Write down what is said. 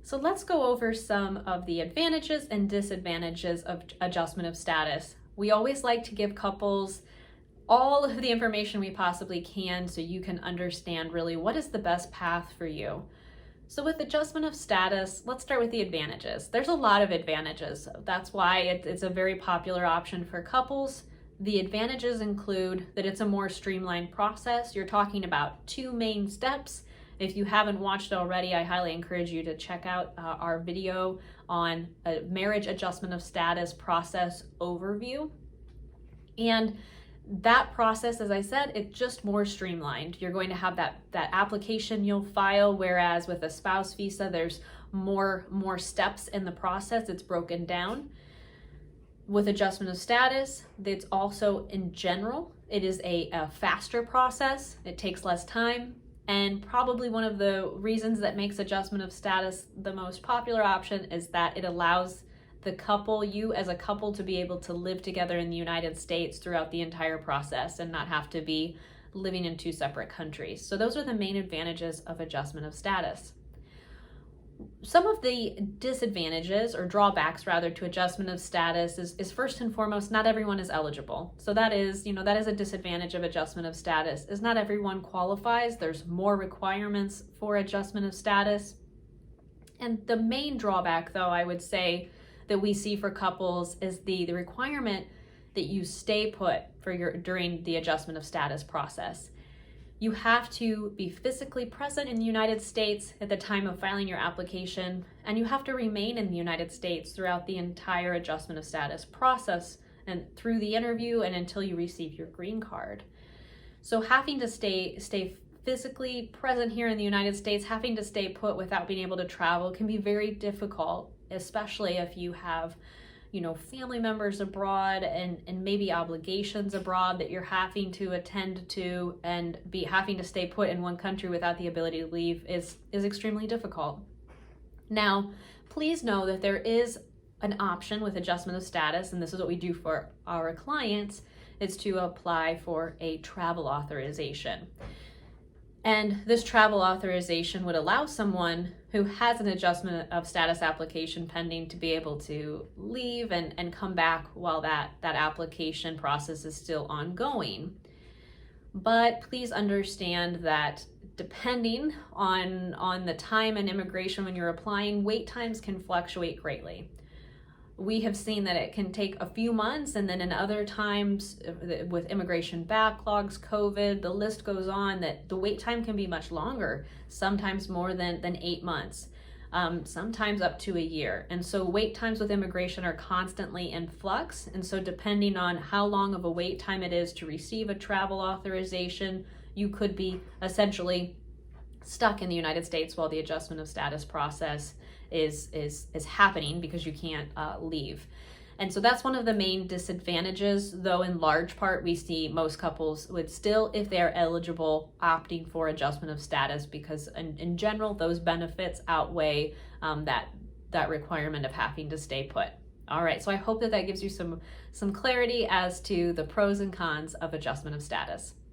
So let's go over some of the advantages and disadvantages of adjustment of status. We always like to give couples all of the information we possibly can so you can understand really what is the best path for you. So with adjustment of status, let's start with the advantages. There's a lot of advantages. That's why it's a very popular option for couples. The advantages include that it's a more streamlined process. You're talking about 2 main steps. If you haven't watched already, I highly encourage you to check out our video on a marriage adjustment of status process overview. And that process, as I said, it's just more streamlined. You're going to have that application you'll file, whereas with a spouse visa, there's more steps in the process. It's broken down. With adjustment of status, it's also, in general, it is a faster process. It takes less time. And probably one of the reasons that makes adjustment of status the most popular option is that it allows the couple, you as a couple, to be able to live together in the United States throughout the entire process and not have to be living in 2 separate countries. So those are the main advantages of adjustment of status. Some of the disadvantages, or drawbacks rather, to adjustment of status is first and foremost, not everyone is eligible. So that is a disadvantage of adjustment of status, is not everyone qualifies. There's more requirements for adjustment of status. And the main drawback, though, I would say, that we see for couples is the requirement that you stay put during the adjustment of status process. You have to be physically present in the United States at the time of filing your application, and you have to remain in the United States throughout the entire adjustment of status process and through the interview and until you receive your green card. So having to stay physically present here in the United States, having to stay put without being able to travel can be very difficult, especially if you have, family members abroad and maybe obligations abroad that you're having to attend to, and having to stay put in one country without the ability to leave is extremely difficult. Now, please know that there is an option with adjustment of status, and this is what we do for our clients, is to apply for a travel authorization. And this travel authorization would allow someone who has an adjustment of status application pending to be able to leave and come back while that application process is still ongoing. But please understand that depending on the time and immigration when you're applying, wait times can fluctuate greatly. We have seen that it can take a few months, and then in other times with immigration backlogs, COVID, the list goes on, that the wait time can be much longer, sometimes more than 8 months, sometimes up to a year. And so wait times with immigration are constantly in flux. And so depending on how long of a wait time it is to receive a travel authorization, you could be essentially stuck in the United States while the adjustment of status process is happening, because you can't leave. And so that's one of the main disadvantages, though in large part we see most couples would still, if they're eligible, opting for adjustment of status, because in general those benefits outweigh that requirement of having to stay put. All right, so I hope that gives you some clarity as to the pros and cons of adjustment of status.